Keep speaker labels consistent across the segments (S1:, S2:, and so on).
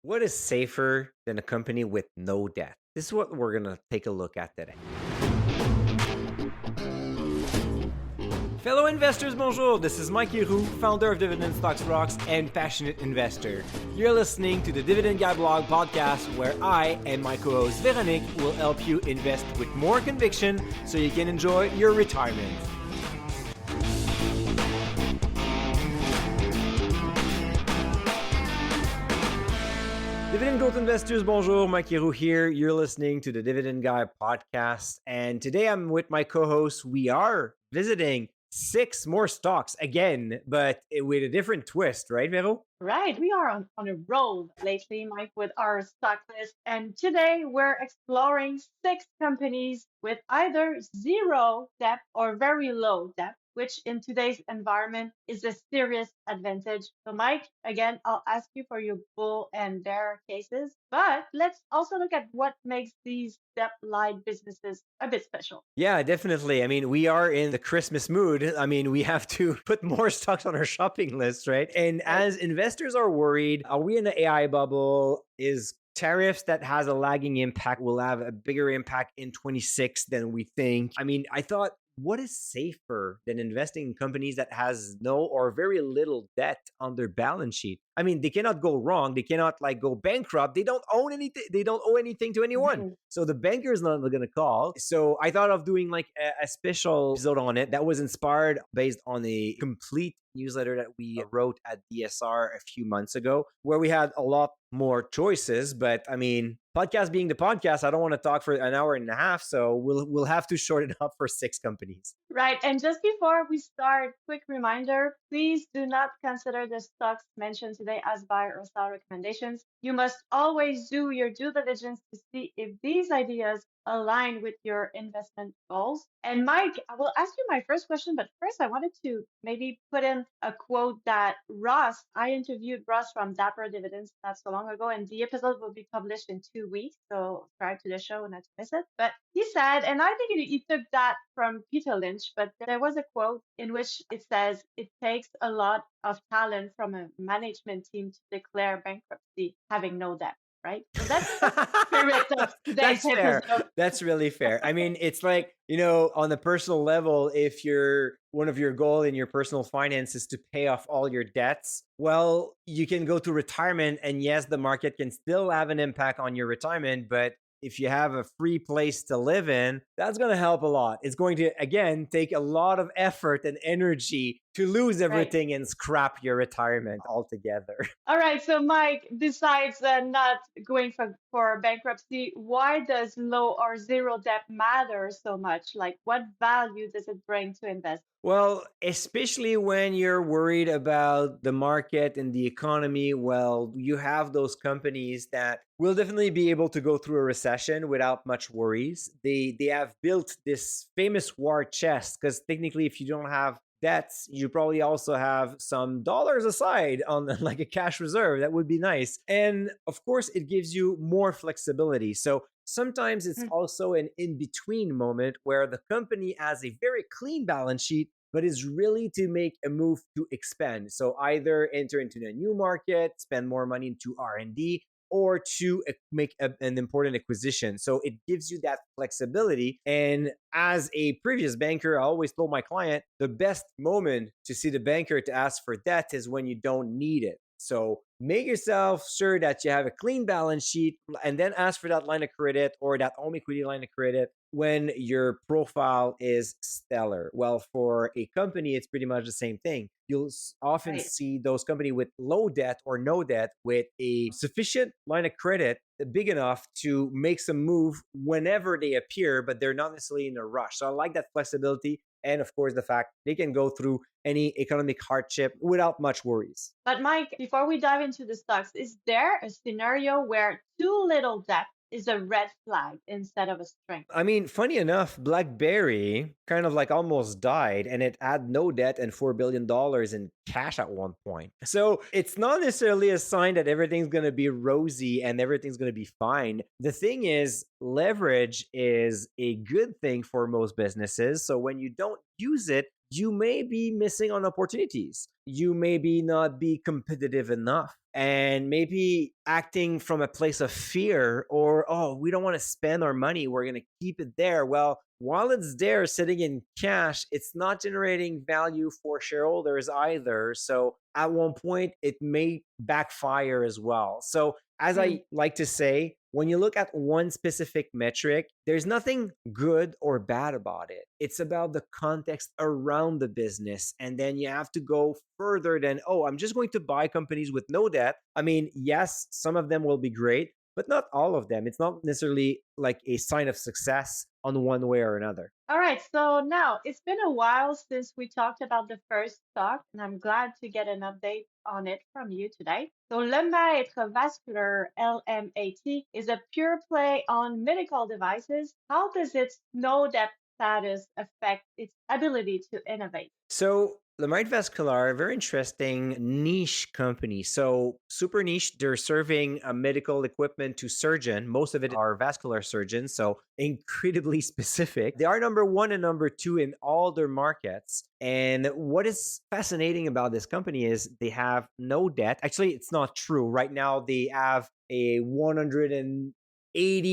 S1: What is safer than a company with no debt? This is what we're going to take a look at today. Fellow investors, bonjour. This is Mike Leroux, founder of Dividend Stocks Rocks and passionate investor. You're listening to the Dividend Guy blog podcast where I and my co-host Véronique will help you invest with more conviction so you can enjoy your retirement. Dividend Growth Investors, bonjour, Mike Leroux here. You're listening to the Dividend Guy podcast. And today I'm with my co-host. We are visiting 6 more stocks again, but with a different twist, right, Vero?
S2: Right, we are on a roll lately, Mike, with our stock list. And today we're exploring 6 companies with either zero debt or very low debt, which in today's environment is a serious advantage. So, Mike, again, I'll ask you for your bull and bear cases, but let's also look at what makes these debt light businesses a bit special.
S1: Yeah, definitely. I mean, we are in the Christmas mood. I mean, we have to put more stocks on our shopping list, right? And
S2: Right.
S1: as investors are worried, are we in the AI bubble? Is tariffs that has a lagging impact will have a bigger impact in 26 than we think? I mean, I thought, what is safer than investing in companies that has no or very little debt on their balance sheet? I mean, they cannot go wrong. They cannot like go bankrupt. They don't own anything. They don't owe anything to anyone. So the banker is not going to call. So I thought of doing like a special episode on it that was inspired based on a complete newsletter that we wrote at DSR a few months ago, where we had a lot more choices. But I mean, podcast being the podcast, I don't want to talk for an hour and a half. So we'll have to short it up for 6 companies.
S2: Right. And just before we start, quick reminder, please do not consider the stocks mentioned today as buy or sell recommendations. You must always do your due diligence to see if these ideas align with your investment goals. And Mike, I will ask you my first question, but first I wanted to maybe put in a quote that I interviewed Ross from Dapper Dividends not so long ago, and the episode will be published in 2 weeks. So subscribe to the show not to miss it. But he said, and I think he took that from Peter Lynch, but there was a quote in which it says, it takes a lot of talent from a management team to declare bankruptcy having no debt, right? So that's the spirit of today's
S1: That's fair.
S2: episode.
S1: That's really fair. I mean, it's like, on the personal level, if one of your goal in your personal finance is to pay off all your debts, well, you can go to retirement, and yes, the market can still have an impact on your retirement, but if you have a free place to live in, that's going to help a lot. It's going to, again, take a lot of effort and energy to lose everything and scrap your retirement altogether.
S2: All right. So, Mike, besides not going for bankruptcy, why does low or zero debt matter so much? Like, what value does it bring to invest?
S1: Well, especially when you're worried about the market and the economy, well, you have those companies that will definitely be able to go through a recession without much worries. They have built this famous war chest because technically, if you don't have debts, you probably also have some dollars aside on like a cash reserve. That would be nice. And of course, it gives you more flexibility. So sometimes it's also an in-between moment where the company has a very clean balance sheet, but is really to make a move to expand. So either enter into a new market, spend more money into R&D, or to make an important acquisition. So it gives you that flexibility. And as a previous banker, I always told my client, the best moment to see the banker to ask for debt is when you don't need it. So make yourself sure that you have a clean balance sheet and then ask for that line of credit or that home equity line of credit when your profile is stellar. Well, for a company, it's pretty much the same thing. You'll often see those companies with low debt or no debt with a sufficient line of credit big enough to make some move whenever they appear, but they're not necessarily in a rush. So I like that flexibility. And of course, the fact they can go through any economic hardship without much worries.
S2: But Mike, before we dive into the stocks, is there a scenario where too little debt is a red flag instead of a strength?
S1: I mean, funny enough, BlackBerry kind of like almost died and it had no debt and $4 billion in cash at one point. So it's not necessarily a sign that everything's going to be rosy and everything's going to be fine. The thing is, leverage is a good thing for most businesses. So when you don't use it, you may be missing on opportunities. You maybe not be competitive enough. and maybe acting from a place of fear or, oh, we don't want to spend our money, we're going to keep it there. Well, while it's there sitting in cash, it's not generating value for shareholders either. So at one point, it may backfire as well. So, as
S2: Mm.
S1: I like to say, when you look at one specific metric, there's nothing good or bad about it. It's about the context around the business. And then you have to go further than, oh, I'm just going to buy companies with no debt. I mean, yes, some of them will be great, but not all of them. It's not necessarily like a sign of success on one way or another.
S2: All right, so now it's been a while since we talked about the first stock, and I'm glad to get an update on it from you today. So, Lamarite Vascular LMAT is a pure play on medical devices. How does its no debt status affect its ability to innovate?
S1: So Lamarite Vascular, very interesting niche company. So super niche. They're serving medical equipment to surgeon. Most of it are vascular surgeons. So incredibly specific. They are number one and number two in all their markets. And what is fascinating about this company is they have no debt. Actually, it's not true. Right now, they have a $180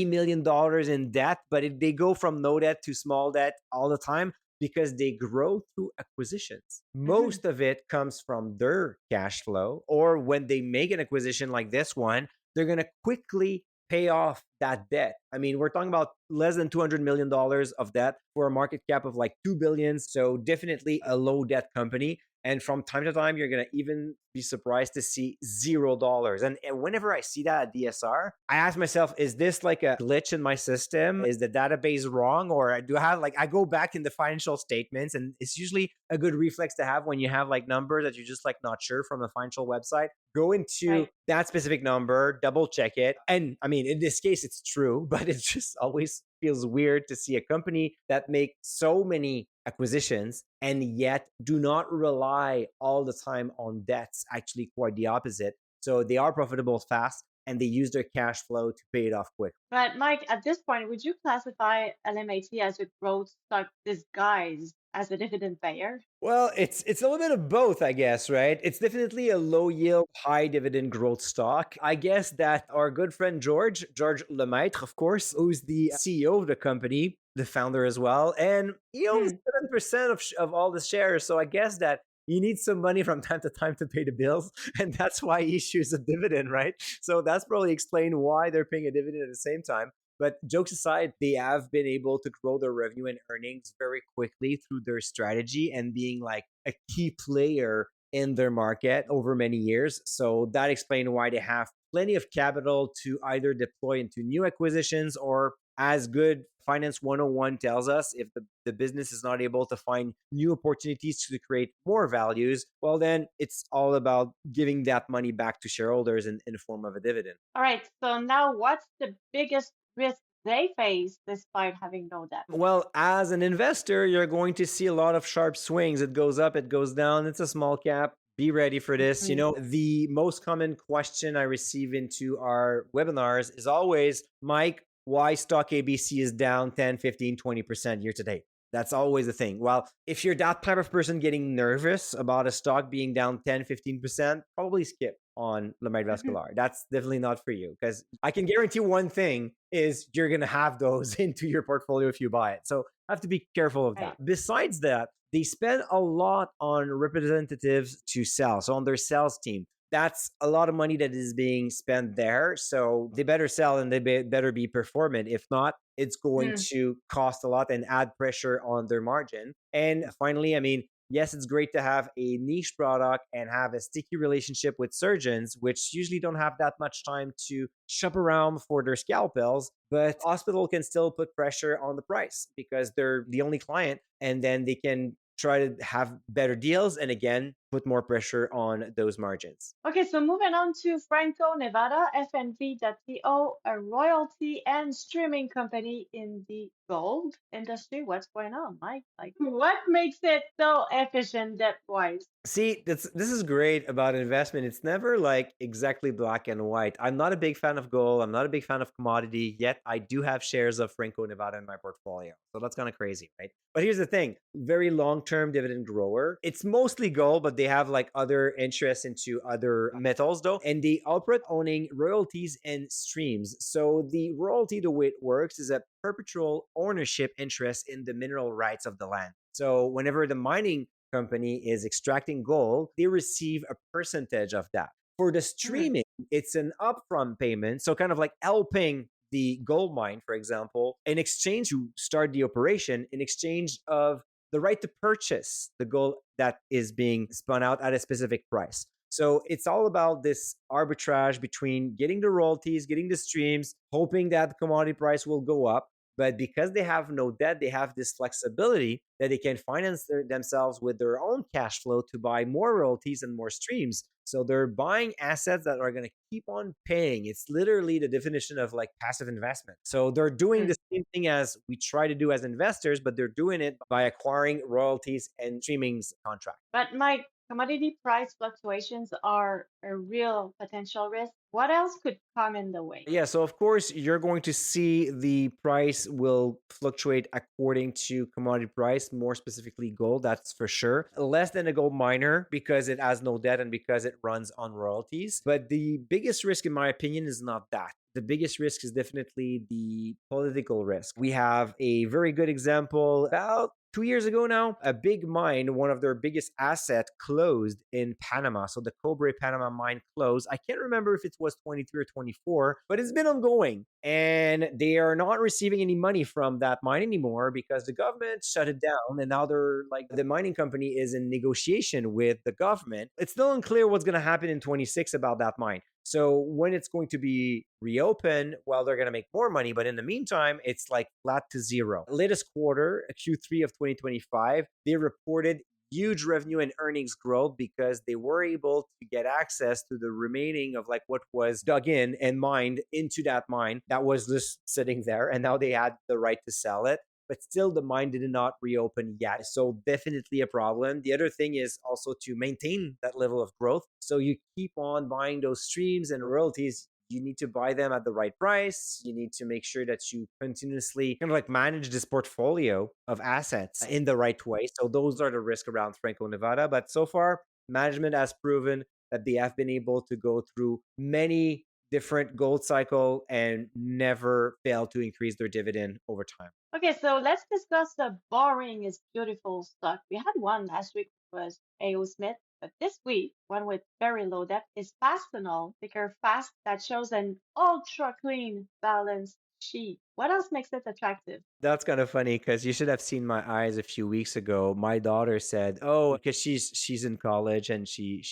S1: million in debt, but they go from no debt to small debt all the time because they grow through acquisitions.
S2: Mhm.
S1: Most of it comes from their cash flow, or when they make an acquisition like this one, they're going to quickly pay off that debt. I mean, we're talking about less than $200 million of debt for a market cap of like 2 billion. So definitely a low debt company. And from time to time, you're going to even be surprised to see $0. And whenever I see that at DSR, I ask myself, is this like a glitch in my system? Is the database wrong? Or do I have like, I go back in the financial statements, and it's usually a good reflex to have when you have like numbers that you're just like not sure from a financial website. Go into
S2: Right.
S1: that specific number, double check it. And I mean, in this case, it's true, but it just always feels weird to see a company that make so many acquisitions and yet do not rely all the time on debts. Actually, quite the opposite. So they are profitable fast and they use their cash flow to pay it off quick.
S2: But Mike, at this point, would you classify LMAT as a growth stock disguised as a dividend payer?
S1: Well, it's a little bit of both, I guess, right? It's definitely a low yield, high dividend growth stock. I guess that our good friend George Lemaitre, of course, who's the CEO of the company, the founder as well, and he owns
S2: Mm.
S1: 7% of all the shares. So I guess that he needs some money from time to time to pay the bills, and that's why he issues a dividend, right? So that's probably explained why they're paying a dividend at the same time. But jokes aside, they have been able to grow their revenue and earnings very quickly through their strategy and being like a key player in their market over many years. So that explains why they have plenty of capital to either deploy into new acquisitions or, as good Finance 101 tells us, if the business is not able to find new opportunities to create more values, well, then it's all about giving that money back to shareholders in the form of a dividend.
S2: All right, so now what's the biggest risk they face despite having no debt?
S1: Well, as an investor, you're going to see a lot of sharp swings. It goes up, it goes down. It's a small cap. Be ready for this. You
S2: Mhm.
S1: know, the most common question I receive into our webinars is always, Mike, why stock ABC is down 10, 15, 20% year to date? That's always the thing. Well, if you're that type of person getting nervous about a stock being down 10, 15%, probably skip on Lamarite Vascular. That's definitely not for you, because I can guarantee one thing is you're going to have those into your portfolio if you buy it. So I have to be careful of that.
S2: Right.
S1: Besides that, they spend a lot on representatives to sell. So on their sales team, that's a lot of money that is being spent there. So they better sell and better be performant. If not, it's going
S2: Mm.
S1: to cost a lot and add pressure on their margin. And finally, I mean, yes, it's great to have a niche product and have a sticky relationship with surgeons, which usually don't have that much time to shop around for their scalpels. But hospital can still put pressure on the price because they're the only client, and then they can try to have better deals and again put more pressure on those margins.
S2: Okay, so moving on to Franco Nevada, FNV.to, a royalty and streaming company in the gold industry. What's going on, Mike? Like, what makes it so efficient debt-wise?
S1: See, this is great about investment. It's never like exactly black and white. I'm not a big fan of gold. I'm not a big fan of commodity, yet I do have shares of Franco Nevada in my portfolio. So that's kind of crazy, right? But here's the thing, very long term dividend grower. It's mostly gold, but They have like other interests into other metals though, and they operate owning royalties and streams. So the royalty, the way it works is a perpetual ownership interest in the mineral rights of the land. So whenever the mining company is extracting gold, they receive a percentage of that. For the
S2: Mhm.
S1: streaming, it's an upfront payment. So kind of like helping the gold mine, for example, in exchange to start the operation, in exchange of the right to purchase the gold that is being spun out at a specific price. So it's all about this arbitrage between getting the royalties, getting the streams, hoping that the commodity price will go up. But because they have no debt, they have this flexibility that they can finance themselves with their own cash flow to buy more royalties and more streams. So they're buying assets that are going to keep on paying. It's literally the definition of like passive investment. So they're doing the same thing as we try to do as investors, but they're doing it by acquiring royalties and streaming contracts.
S2: But Mike, commodity price fluctuations are a real potential risk. What else could come in the way?
S1: Yeah, so of course you're going to see the price will fluctuate according to commodity price, more specifically gold, that's for sure. Less than a gold miner because it has no debt and because it runs on royalties. But the biggest risk, in my opinion, is not that. The biggest risk is definitely the political risk. We have a very good example about 2 years ago now. A big mine, one of their biggest assets, closed in Panama. So the Cobre Panama mine closed. I can't remember if it was 23 or 24, but it's been ongoing. And they are not receiving any money from that mine anymore because the government shut it down. And now they're like, the mining company is in negotiation with the government. It's still unclear what's going to happen in 26 about that mine. So when it's going to be reopened, well, they're going to make more money. But in the meantime, it's like flat to zero. Latest quarter, Q3 of 2025, they reported huge revenue and earnings growth because they were able to get access to the remaining of like what was dug in and mined into that mine that was just sitting there. And now they had the right to sell it. But still, the mine did not reopen yet. So, definitely a problem. The other thing is also to maintain that level of growth. So, you keep on buying those streams and royalties. You need to buy them at the right price. You need to make sure that you continuously kind of like manage this portfolio of assets in the right way. So, those are the risks around Franco Nevada. But so far, management has proven that they have been able to go through many different gold cycle and never fail to increase their dividend over time.
S2: Okay, so let's discuss the boring is beautiful stock. We had one last week, was AO Smith, but this week, one with very low debt is Fastenal, ticker FAST, that shows an ultra clean balance sheet. What else makes it attractive?
S1: That's kind of funny because you should have seen my eyes a few weeks ago. My daughter said, "Oh, because she's in college and she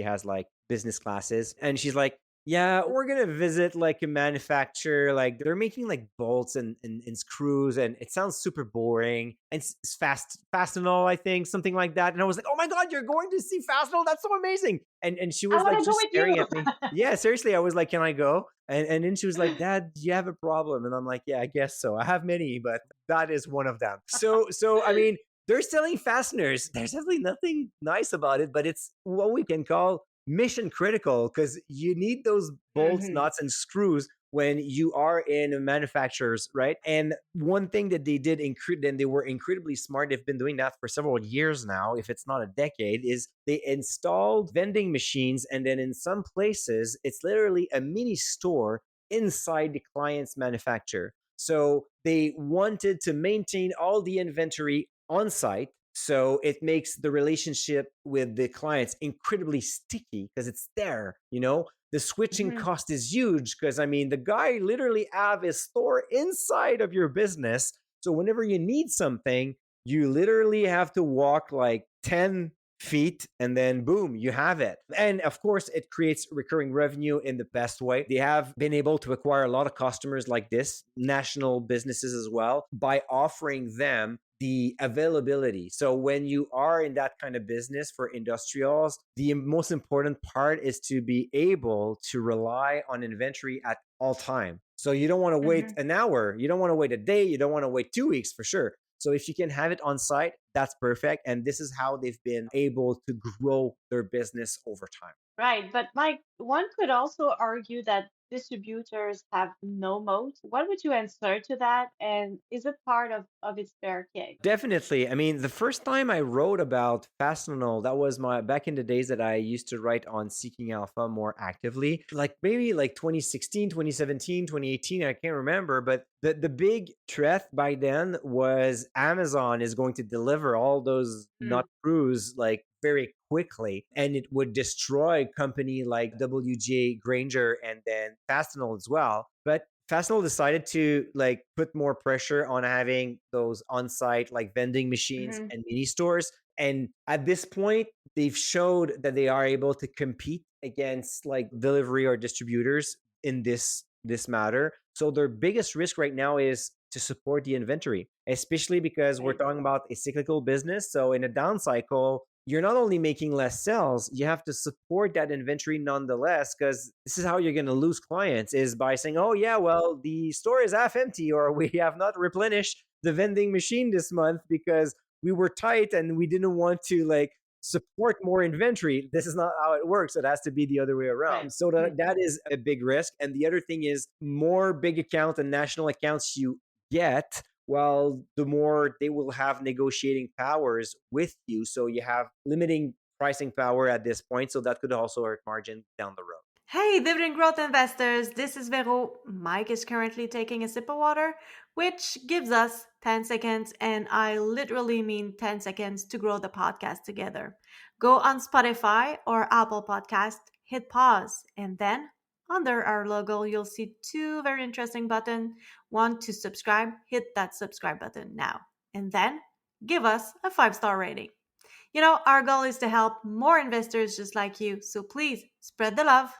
S1: has like business classes, and she's like, yeah, we're gonna visit like a manufacturer. Like they're making like bolts and screws, and it sounds super boring. And it's Fastenal, I think, something like that. And I was like, oh my god, you're going to see Fastenal? That's so amazing! And she
S2: I
S1: was
S2: want
S1: like
S2: to go
S1: just
S2: with
S1: staring
S2: you.
S1: at me. Yeah, seriously, I was like, can I go? And then she was like, Dad, do you have a problem? And I'm like, yeah, I guess so. I have many, but that is one of them. So I mean, they're selling fasteners. There's definitely nothing nice about it, but it's what we can call mission critical because you need those bolts,
S2: Hmm.
S1: nuts, and screws when you are in manufacturers, right? And one thing that they did, and they were incredibly smart, they've been doing that for several years now, if it's not a decade, is they installed vending machines. And then in some places, it's literally a mini store inside the client's manufacturer. So they wanted to maintain all the inventory on site. So it makes the relationship with the clients incredibly sticky because it's there, you know? The switching
S2: Hmm.
S1: cost is huge because I mean the guy literally have his store inside of your business. So whenever you need something, you literally have to walk like 10 feet and then boom, you have it. And of course, it creates recurring revenue in the best way. They have been able to acquire a lot of customers like this, national businesses as well, by offering them the availability. So when you are in that kind of business for industrials, the most important part is to be able to rely on inventory at all time. So you don't want to wait
S2: Hmm.
S1: an hour, you don't want to wait a day, you don't want to wait 2 weeks for sure. So if you can have it on site, that's perfect. And this is how they've been able to grow their business over time.
S2: Right, but Mike, one could also argue that distributors have no moat? What would you answer to that? And is it part of its bear case?
S1: Definitely. I mean, the first time I wrote about Fastenal, that was my back in the days that I used to write on Seeking Alpha more actively, like maybe like 2016, 2017, 2018, I can't remember. But the big threat by then was Amazon is going to deliver all those
S2: Mm,
S1: nut screws like very quickly, and it would destroy a company like WJ Granger and then Fastenal as well. But Fastenal decided to like put more pressure on having those on-site like vending machines
S2: mhm,
S1: and mini stores. And at this point, they've showed that they are able to compete against like delivery or distributors in this matter. So their biggest risk right now is to support the inventory, especially because we're
S2: right,
S1: talking about a cyclical business. So in a down cycle, you're not only making less sales, you have to support that inventory nonetheless, because this is how you're going to lose clients is by saying, oh yeah, well, the store is half empty, or we have not replenished the vending machine this month because we were tight and we didn't want to like support more inventory. This is not how it works. It has to be the other way around.
S2: right.
S1: So
S2: Mhm.
S1: that is a big risk. And the other thing is more big account and national accounts you get, well, the more they will have negotiating powers with you. So you have limiting pricing power at this point. So that could also hurt margin down the road.
S3: Hey, dividend growth investors, this is Vero. Mike is currently taking a sip of water, which gives us 10 seconds, and I literally mean 10 seconds to grow the podcast together. Go on Spotify or Apple Podcast, hit pause, and then under our logo, you'll see two very interesting buttons. One to subscribe, hit that subscribe button now, and then give us a 5-star rating. Our goal is to help more investors just like you, so please spread the love.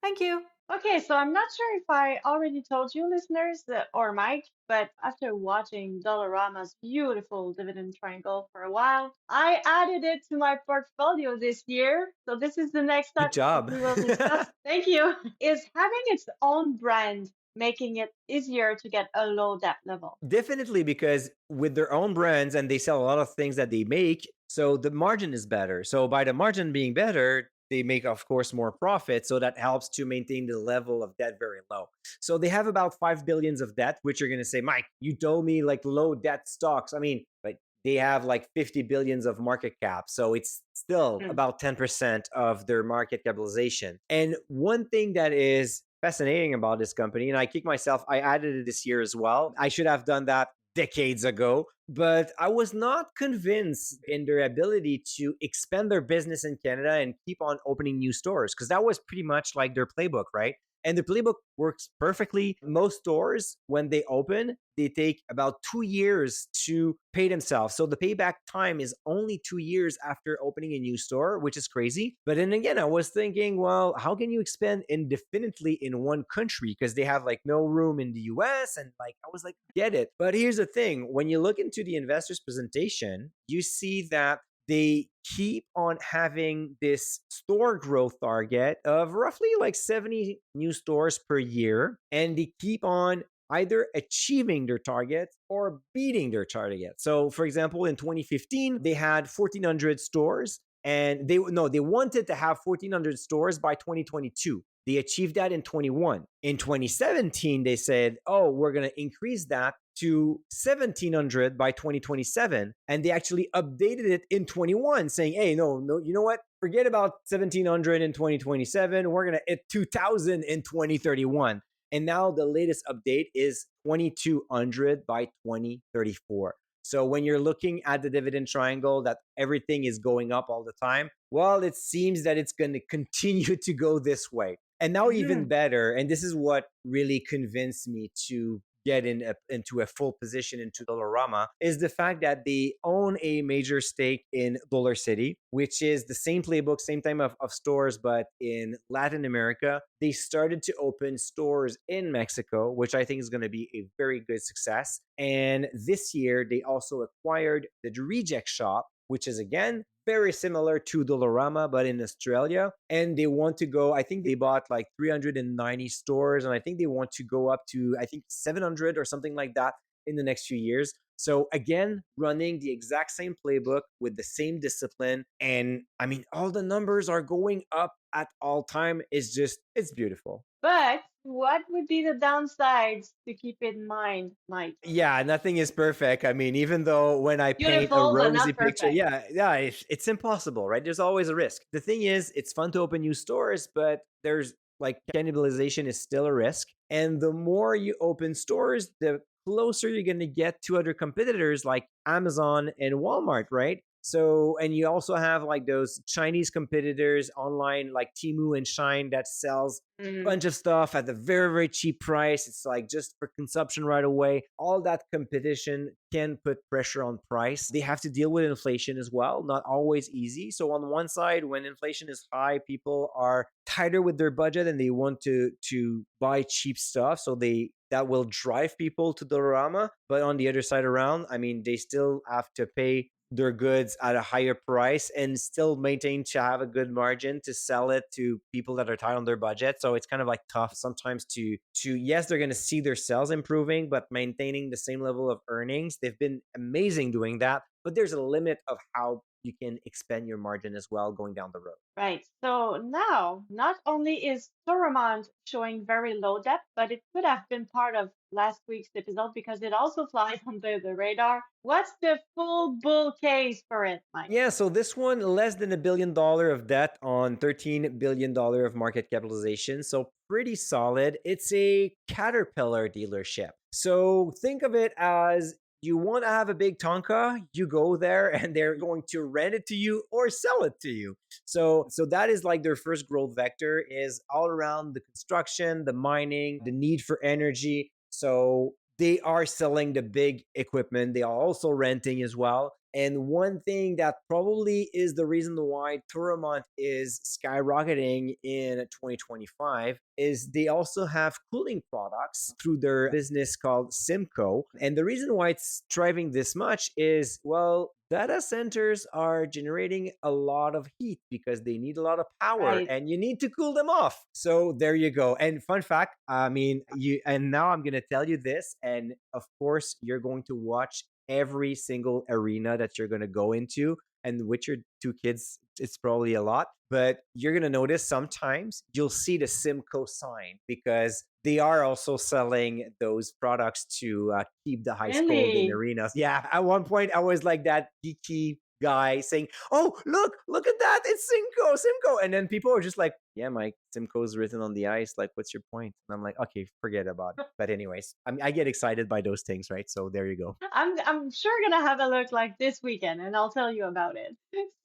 S3: Thank you.
S2: Okay, so I'm not sure if I already told you, listeners, or Mike, but after watching Dollarama's beautiful dividend triangle for a while, I added it to my portfolio this year. So this is the next
S1: Good
S2: step
S1: job.
S2: we will discuss. Thank you. Is having its own brand making it easier to get a low debt level?
S1: Definitely, because with their own brands and they sell a lot of things that they make, so the margin is better. So by the margin being better, they make, of course, more profit. So that helps to maintain the level of debt very low. So they have about 5 billions of debt, which you're going to say, Mike, you told me like low debt stocks. I mean, but they have like 50 billions of market cap. So it's still
S2: Hmm.
S1: about 10% of their market capitalization. And one thing that is fascinating about this company, and I kick myself, I added it this year as well. I should have done that decades ago, but I was not convinced in their ability to expand their business in Canada and keep on opening new stores, because that was pretty much like their playbook, right? And the playbook works perfectly. Most stores, when they open, they take about 2 years to pay themselves. So the payback time is only 2 years after opening a new store, which is crazy. But then again, I was thinking, well, how can you expand indefinitely in one country? Because they have like no room in the US. And like, I was like, get it. But here's the thing, when you look into the investor's presentation, you see that they keep on having this store growth target of roughly like 70 new stores per year. And they keep on either achieving their targets or beating their target. So, for example, in 2015, they had 1,400 stores, and they wanted to have 1,400 stores by 2022. They achieved that in 21. In 2017, they said, "Oh, we're going to increase that to 1,700 by 2027." And they actually updated it in 21, saying, "Hey, no, no, you know what? Forget about 1,700 in 2027. We're going to hit 2,000 in 2031." And now the latest update is 2,200 by 2034. So when you're looking at the dividend triangle, that everything is going up all the time, well, it seems that it's going to continue to go this way. And now, even
S2: Mhm.
S1: better, and this is what really convinced me to get into a full position into Dollarama, is the fact that they own a major stake in Dollar City, which is the same playbook, same type of stores, but in Latin America. They started to open stores in Mexico, which I think is going to be a very good success. And this year, they also acquired the Reject Shop, which is again very similar to Dollarama, but in Australia. And they want to go, I think they bought like 390 stores, and I think they want to go up to, I think, 700 or something like that in the next few years. So again, running the exact same playbook with the same discipline. And I mean, all the numbers are going up at all time. It's beautiful.
S2: But What would be the downsides to keep in mind, Mike?
S1: Yeah, nothing is perfect. I mean, even though when I paint a
S2: Beautiful, but
S1: rosy
S2: not
S1: picture,
S2: perfect.
S1: yeah, it's impossible, right? There's always a risk. The thing is, it's fun to open new stores, but there's like cannibalization is still a risk. And the more you open stores, the closer you're going to get to other competitors like Amazon and Walmart, right? So, and you also have like those Chinese competitors online like Temu and Shine that sells
S2: Mm,
S1: bunch of stuff at a very, very cheap price. It's like just for consumption right away. All that competition can put pressure on price. They have to deal with inflation as well, not always easy. So on one side, when inflation is high, people are tighter with their budget and they want to buy cheap stuff. So they that will drive people to Dollarama. But on the other side around, I mean, they still have to pay their goods at a higher price and still maintain to have a good margin to sell it to people that are tight on their budget. So it's kind of like tough sometimes to yes, they're going to see their sales improving, but maintaining the same level of earnings. They've been amazing doing that, but there's a limit of how you can expand your margin as well going down the road.
S2: right. So now, not only is Toromont showing very low depth, but it could have been part of last week's episode because it also flies under the radar. What's the full bull case for it, Mike?
S1: Yeah, so this one less than $1 billion of debt on $13 billion of market capitalization. So pretty solid. It's a Caterpillar dealership. So think of it as you want to have a big Tonka, you go there and they're going to rent it to you or sell it to you. So that is like their first growth vector is all around the construction, the mining, the need for energy. So they are selling the big equipment. They are also renting as well. And one thing that probably is the reason why Toromont is skyrocketing in 2025 is they also have cooling products through their business called Simco. And the reason why it's driving this much is, well, data centers are generating a lot of heat because they need a lot of power
S2: Right.
S1: and you need to cool them off. So there you go. And fun fact, I mean, and now I'm going to tell you this. And of course, you're going to watch every single arena that you're going to go into. And with your two kids, it's probably a lot, but you're going to notice sometimes you'll see the Simco sign because they are also selling those products to keep the ice cold in
S2: Really?
S1: arenas. Yeah, at one point I was like that geeky guy saying, "Oh, look at that! It's Simco." And then people are just like, "Yeah, Mike, Simcoe's written on the ice. Like, what's your point?" And I'm like, "Okay, forget about it." But anyways, I get excited by those things, right? So there you go.
S2: I'm sure gonna have a look like this weekend and I'll tell you about it.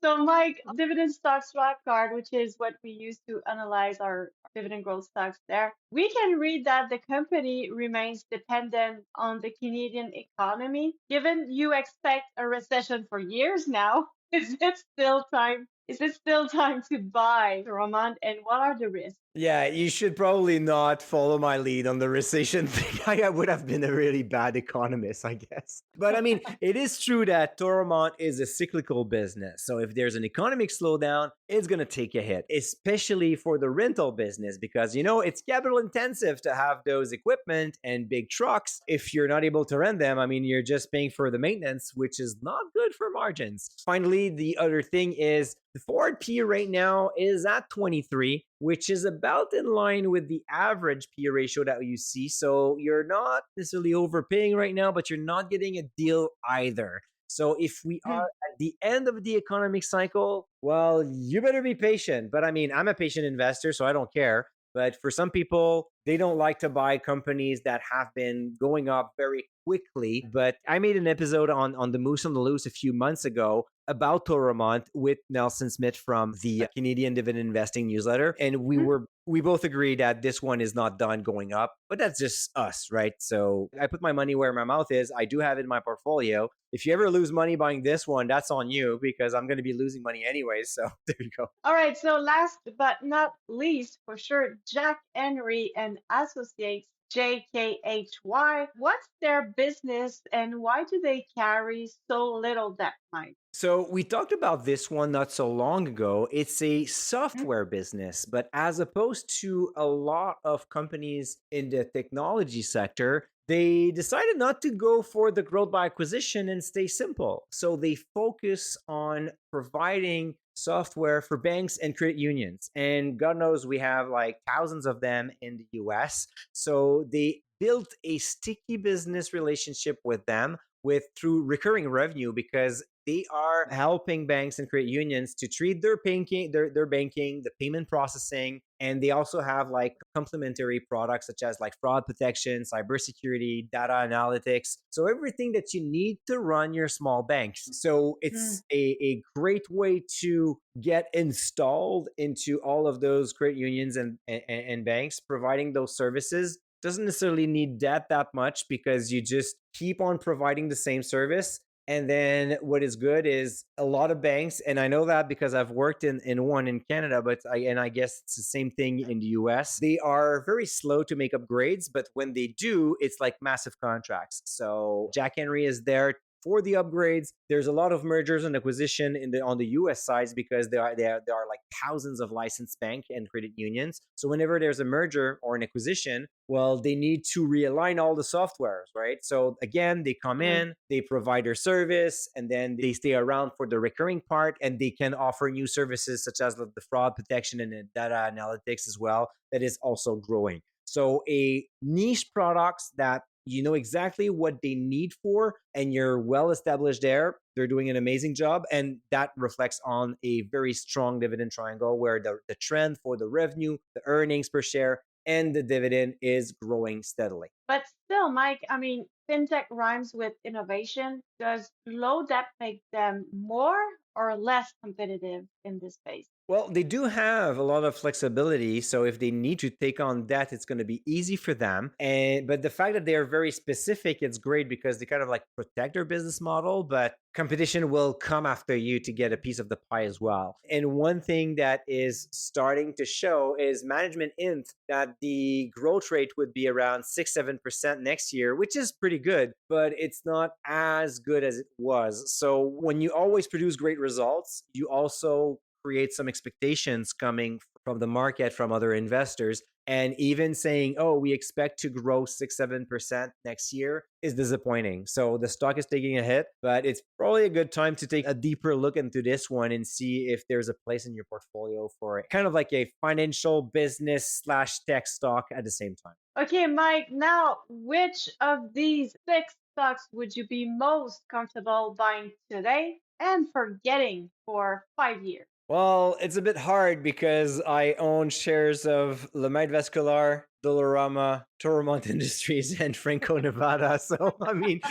S2: So Mike, dividend stock swap card, which is what we use to analyze our dividend growth stocks there, we can read that the company remains dependent on the Canadian economy. Given you expect a recession for years now, is it still time to buy Romand and what are the risks?
S1: Yeah, you should probably not follow my lead on the recession thing. I would have been a really bad economist, I guess. But I mean, it is true that Toromont is a cyclical business. So if there's an economic slowdown, it's going to take a hit, especially for the rental business, because, it's capital intensive to have those equipment and big trucks. If you're not able to rent them, I mean, you're just paying for the maintenance, which is not good for margins. Finally, the other thing is the forward P right now is at 23, which is about in line with the average P ratio that you see. So you're not necessarily overpaying right now, but you're not getting a deal either. So if we are at the end of the economic cycle, well, you better be patient. But I mean, I'm a patient investor, so I don't care. But for some people, they don't like to buy companies that have been going up very quickly. But I made an episode on the Moose on the Loose a few months ago about Toromont with Nelson Smith from the Canadian Dividend Investing newsletter. And we both agree that this one is not done going up, but that's just us, right? So I put my money where my mouth is. I do have it in my portfolio. If you ever lose money buying this one, that's on you because I'm going to be losing money anyways. So there you go.
S2: All right, so last but not least, for sure, Jack Henry and Associates, JKHY. What's their business and why do they carry so little debt, Mike?
S1: So we talked about this one not so long ago. It's a software business, but as opposed to a lot of companies in the technology sector, they decided not to go for the growth by acquisition and stay simple. So they focus on providing software for banks and credit unions. And God knows we have like thousands of them in the US. So they built a sticky business relationship with them with through recurring revenue because they are helping banks and credit unions to treat their banking, the payment processing, and they also have like complementary products such as like fraud protection, cybersecurity, data analytics. So everything that you need to run your small banks. So it's a great way to get installed into all of those credit unions and banks providing those services. Doesn't necessarily need that much because you just keep on providing the same service. And then what is good is a lot of banks, and I know that because I've worked in one in Canada, but I guess it's the same thing in the US. They are very slow to make upgrades, but when they do, it's like massive contracts. So Jack Henry is there for the upgrades. There's a lot of mergers and acquisition on the US sides because there are like thousands of licensed bank and credit unions. So whenever there's a merger or an acquisition, well, they need to realign all the softwares, right? So again, they come in, they provide their service, and then they stay around for the recurring part, and they can offer new services such as the fraud protection and the data analytics as well. That is also growing. So a niche products that you know exactly what they need for, and you're well established there. They're doing an amazing job, and that reflects on a very strong dividend triangle where the trend for the revenue, the earnings per share, and the dividend is growing steadily.
S2: But still, Mike, I mean, fintech rhymes with innovation. Does low debt make them more or less competitive in this space?
S1: Well, they do have a lot of flexibility. So if they need to take on debt, it's going to be easy for them. And but the fact that they are very specific, it's great because they kind of like protect their business model, but competition will come after you to get a piece of the pie as well. And one thing that is starting to show is management int that the growth rate would be around 6-7% next year, which is pretty good, but it's not as good as it was. So when you always produce great results, you also create some expectations coming from the market, from other investors. And even saying, oh, we expect to grow 6-7% next year is disappointing. So the stock is taking a hit, but it's probably a good time to take a deeper look into this one and see if there's a place in your portfolio for it. Kind of like a financial business / tech stock at the same time.
S2: Okay, Mike, now which of these six stocks would you be most comfortable buying today and forgetting for 5 years?
S1: Well, it's a bit hard because I own shares of Lamarite Vascular, Dollarama, Toromont Industries, and Franco Nevada. So I mean,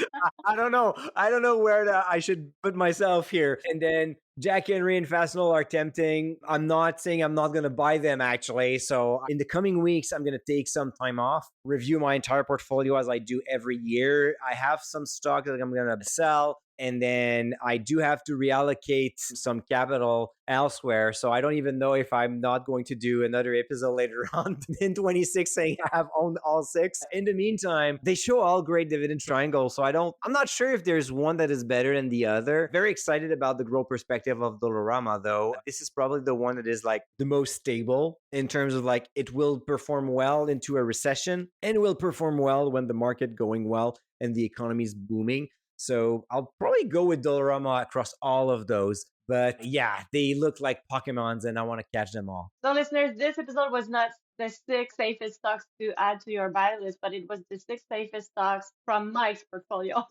S1: I don't know. I don't know where I should put myself here. And then Jack Henry and Fastenal are tempting. I'm not saying I'm not going to buy them actually. So in the coming weeks, I'm going to take some time off, review my entire portfolio as I do every year. I have some stock that I'm going to sell. And then I do have to reallocate some capital elsewhere. So I don't even know if I'm not going to do another episode later on in 26 saying I have owned all six. In the meantime, they show all great dividend triangles. So I'm not sure if there's one that is better than the other. Very excited about the growth perspective of Dollarama though. This is probably the one that is like the most stable in terms of like it will perform well into a recession and will perform well when the market going well and the economy is booming. So I'll probably go with Dollarama across all of those. But yeah, they look like Pokemons and I want to catch them all.
S2: So, listeners, this episode was not the six safest stocks to add to your buy list, but it was the six safest stocks from Mike's portfolio.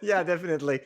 S1: Yeah, definitely.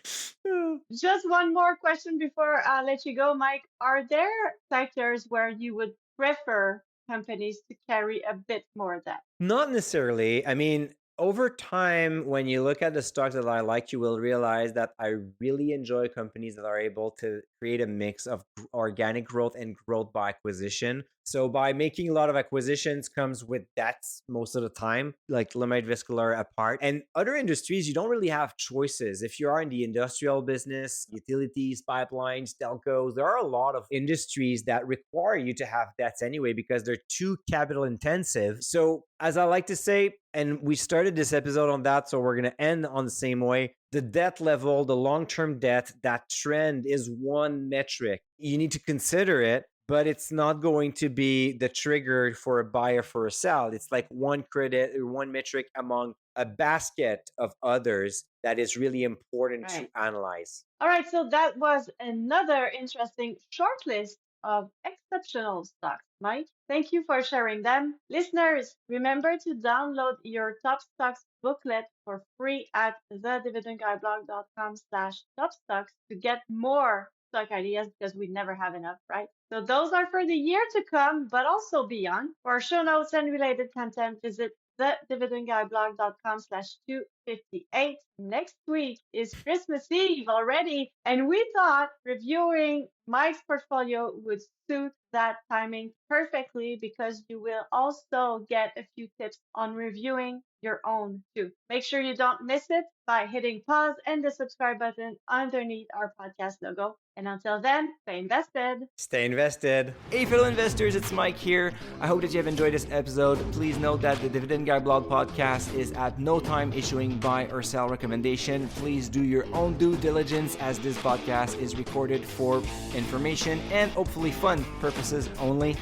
S2: Just one more question before I let you go, Mike. Are there sectors where you would prefer companies to carry a bit more debt?
S1: Not necessarily. I mean, over time, when you look at the stocks that I like, you will realize that I really enjoy companies that are able to create a mix of organic growth and growth by acquisition. So by making a lot of acquisitions comes with debts most of the time, like Lamarite Vascular apart. And other industries, you don't really have choices. If you are in the industrial business, utilities, pipelines, telcos, there are a lot of industries that require you to have debts anyway because they're too capital intensive. So as I like to say, and we started this episode on that, so we're going to end on the same way. The debt level, the long-term debt, that trend is one metric. You need to consider it. but it's not going to be the trigger for a buy or for a sell. It's like one credit or one metric among a basket of others that is really important to analyze.
S2: All right, so that was another interesting short list of exceptional stocks, Mike. Thank you for sharing them. Listeners, remember to download your top stocks booklet for free at thedividendguyblog.com/top stocks to get more stock ideas because we never have enough, right? So those are for the year to come, but also beyond. For show notes and related content, visit thedividendguyblog.com/258. Next week is Christmas Eve already, and we thought reviewing Mike's portfolio would suit that timing perfectly because you will also get a few tips on reviewing your own too. Make sure you don't miss it by hitting pause and the subscribe button underneath our podcast logo. And until then, stay invested.
S1: Stay invested. Hey, fellow investors, it's Mike here. I hope that you have enjoyed this episode. Please note that the Dividend Guy Blog podcast is at no time issuing buy or sell recommendation. Please do your own due diligence as this podcast is recorded for information and hopefully fun purposes only.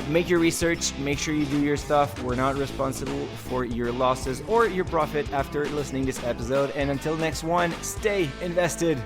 S1: Make your research, make sure you do your stuff. We're not responsible for your losses or your profit after listening to this episode. And until next one, stay invested.